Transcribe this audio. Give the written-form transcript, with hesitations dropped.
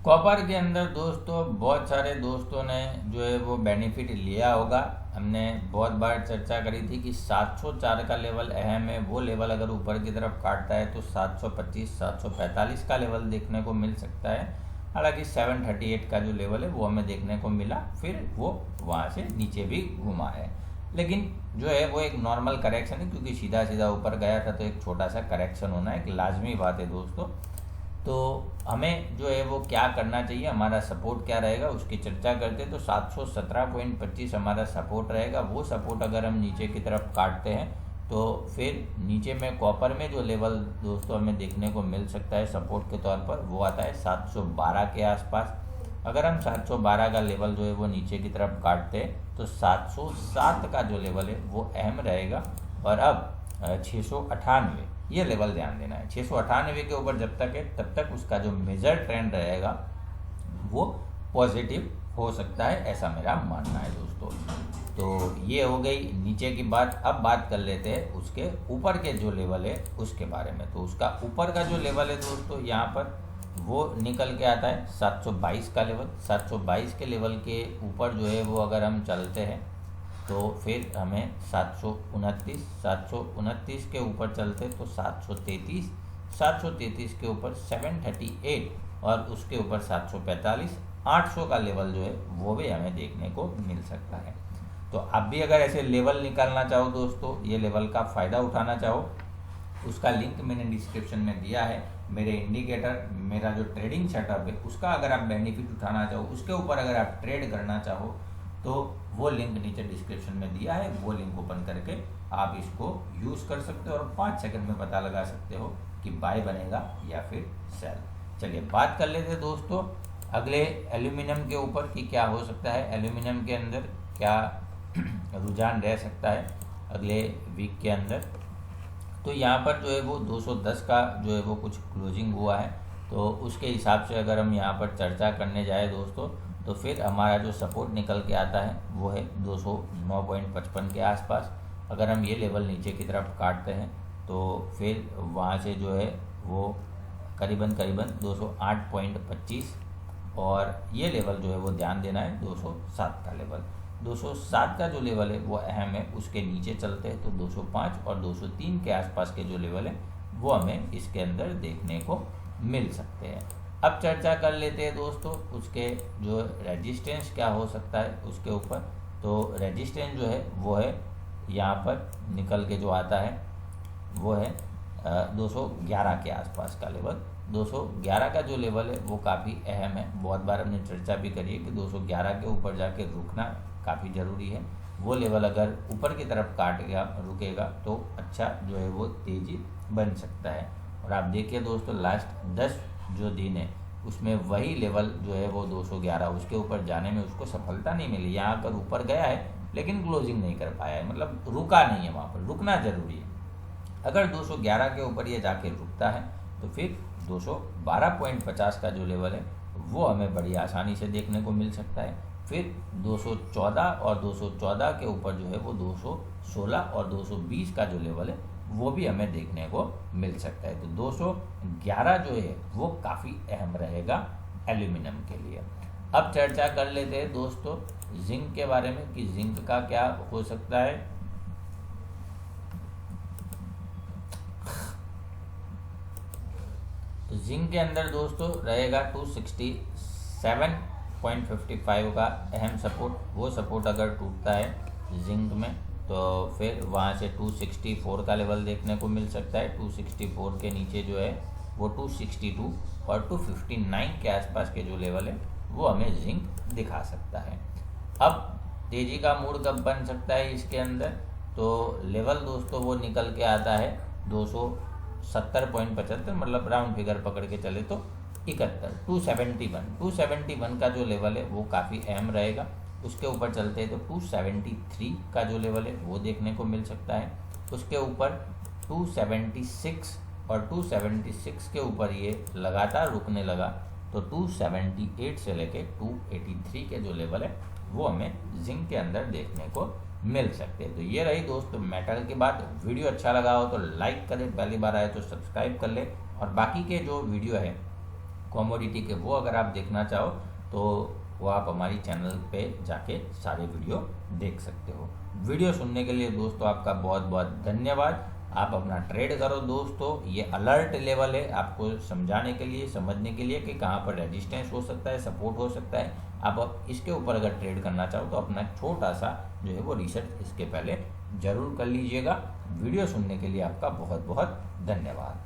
Copper के अंदर दोस्तों बहुत सारे दोस्तों ने जो है वो बेनिफिट लिया होगा। हमने बहुत बार चर्चा करी थी कि 704 का लेवल अहम है। वो लेवल अगर ऊपर की तरफ काटता है तो 725 745 का लेवल देखने को मिल सकता है। हालांकि 738 का जो लेवल है वो हमें देखने को मिला, फिर वो वहाँ से नीचे भी घुमा है। लेकिन जो है वो एक नॉर्मल करेक्शन है, क्योंकि सीधा सीधा ऊपर गया था तो एक छोटा सा करेक्शन होना एक लाजमी बात है दोस्तों। तो हमें जो है वो क्या करना चाहिए, हमारा सपोर्ट क्या रहेगा उसकी चर्चा करते हैं। तो 717.25 हमारा सपोर्ट रहेगा। वो सपोर्ट अगर हम नीचे की तरफ काटते हैं तो फिर नीचे में कॉपर में जो लेवल दोस्तों हमें देखने को मिल सकता है सपोर्ट के तौर पर, वो आता है 712 के आसपास। अगर हम 712 का लेवल जो है वो नीचे की तरफ काटते हैं तो 707 का जो लेवल है वो अहम रहेगा। और अब 698 ये लेवल ध्यान देना है। 698 के ऊपर जब तक है तब तक उसका जो मेजर ट्रेंड रहेगा वो पॉजिटिव हो सकता है, ऐसा मेरा मानना है दोस्तों। तो ये हो गई नीचे की बात। अब बात कर लेते हैं उसके ऊपर के जो लेवल है उसके बारे में। तो उसका ऊपर का जो लेवल है दोस्तों यहाँ पर वो निकल के आता है 722 का लेवल। 722 के लेवल के ऊपर जो है वो अगर हम चलते हैं तो फिर हमें 729 के ऊपर चलते तो 733 के ऊपर 738 और उसके ऊपर 745 800 का लेवल जो है वो भी हमें देखने को मिल सकता है। तो आप भी अगर ऐसे लेवल निकालना चाहो दोस्तों, ये लेवल का फ़ायदा उठाना चाहो, उसका लिंक मैंने डिस्क्रिप्शन में दिया है। मेरे इंडिकेटर, मेरा जो ट्रेडिंग सेटअप है उसका अगर आप बेनिफिट उठाना चाहो, उसके ऊपर अगर आप ट्रेड करना चाहो तो वो लिंक नीचे डिस्क्रिप्शन में दिया है। वो लिंक ओपन करके आप इसको यूज़ कर सकते हो और 5 सेकंड में पता लगा सकते हो कि बाय बनेगा या फिर सेल। चलिए बात कर लेते हैं दोस्तों अगले एल्यूमिनियम के ऊपर कि क्या हो सकता है, एल्यूमिनियम के अंदर क्या रुझान रह सकता है अगले वीक के अंदर। तो यहाँ पर जो है वो 210 का जो है वो कुछ क्लोजिंग हुआ है। तो उसके हिसाब से अगर हम यहाँ पर चर्चा करने जाए दोस्तों तो फिर हमारा जो सपोर्ट निकल के आता है वो है 209.55 के आसपास। अगर हम ये लेवल नीचे की तरफ काटते हैं तो फिर वहाँ से जो है वो करीबन 208.25 और ये लेवल जो है वो ध्यान देना है 207 का लेवल। 207 का जो लेवल है वो अहम है। उसके नीचे चलते हैं तो 205 और 203 के आसपास के जो लेवल है वो हमें इसके अंदर देखने को मिल सकते हैं। अब चर्चा कर लेते हैं दोस्तों उसके जो रेजिस्टेंस क्या हो सकता है उसके ऊपर। तो रेजिस्टेंस जो है वो है यहाँ पर निकल के जो आता है वो है 211 के आसपास का लेवल। 211 का जो लेवल है वो काफ़ी अहम है। बहुत बार हमने चर्चा भी करी है कि 211 के ऊपर जाके रुकना काफ़ी ज़रूरी है। वो लेवल अगर ऊपर की तरफ काटेगा रुकेगा तो अच्छा जो है वो तेज़ी बन सकता है। और आप देखिए दोस्तों लास्ट 10 जो दिन है उसमें वही लेवल जो है वो 211 उसके ऊपर जाने में उसको सफलता नहीं मिली। यहाँ पर ऊपर गया है लेकिन क्लोजिंग नहीं कर पाया है, मतलब रुका नहीं है। वहाँ पर रुकना ज़रूरी है। अगर 211 के ऊपर ये जाके रुकता है तो फिर 212.50 का जो लेवल है वो हमें बड़ी आसानी से देखने को मिल सकता है। फिर 214 और 214 के ऊपर जो है वो 216 और 220 का जो लेवल है वो भी हमें देखने को मिल सकता है। तो 211 जो है वो काफ़ी अहम रहेगा एल्यूमिनियम के लिए। अब चर्चा कर लेते हैं दोस्तों जिंक के बारे में कि जिंक का क्या हो सकता है। तो जिंक के अंदर दोस्तों रहेगा 267.55 का अहम सपोर्ट। वो सपोर्ट अगर टूटता है जिंक में तो फिर वहाँ से 264 का लेवल देखने को मिल सकता है। 264 के नीचे जो है वो 262 और 259 के आसपास के जो लेवल है वो हमें जिंक दिखा सकता है। अब तेज़ी का मूड कब बन सकता है इसके अंदर, तो लेवल दोस्तों वो निकल के आता है 270.75, मतलब राउंड फिगर पकड़ के चले तो 271 का जो लेवल है वो काफ़ी अहम रहेगा। उसके ऊपर चलते हैं तो 273 का जो लेवल है वो देखने को मिल सकता है। उसके ऊपर 276 और 276 के ऊपर ये लगातार रुकने लगा तो 278 से लेके 283 के जो लेवल है वो हमें जिंक के अंदर देखने को मिल सकते हैं। तो ये रही दोस्तों मेटल की बात। वीडियो अच्छा लगा हो तो लाइक करें, पहली बार आए तो सब्सक्राइब कर ले और बाकी के जो वीडियो है कमोडिटी के, वो अगर आप देखना चाहो तो वो आप हमारी चैनल पे जाके सारे वीडियो देख सकते हो। वीडियो सुनने के लिए दोस्तों आपका बहुत बहुत धन्यवाद। आप अपना ट्रेड करो दोस्तों। ये अलर्ट लेवल है आपको समझाने के लिए, समझने के लिए कि कहाँ पर रेजिस्टेंस हो सकता है, सपोर्ट हो सकता है। आप इसके ऊपर अगर ट्रेड करना चाहो तो अपना छोटा सा जो है वो रिसर्च इसके पहले जरूर कर लीजिएगा। वीडियो सुनने के लिए आपका बहुत बहुत धन्यवाद।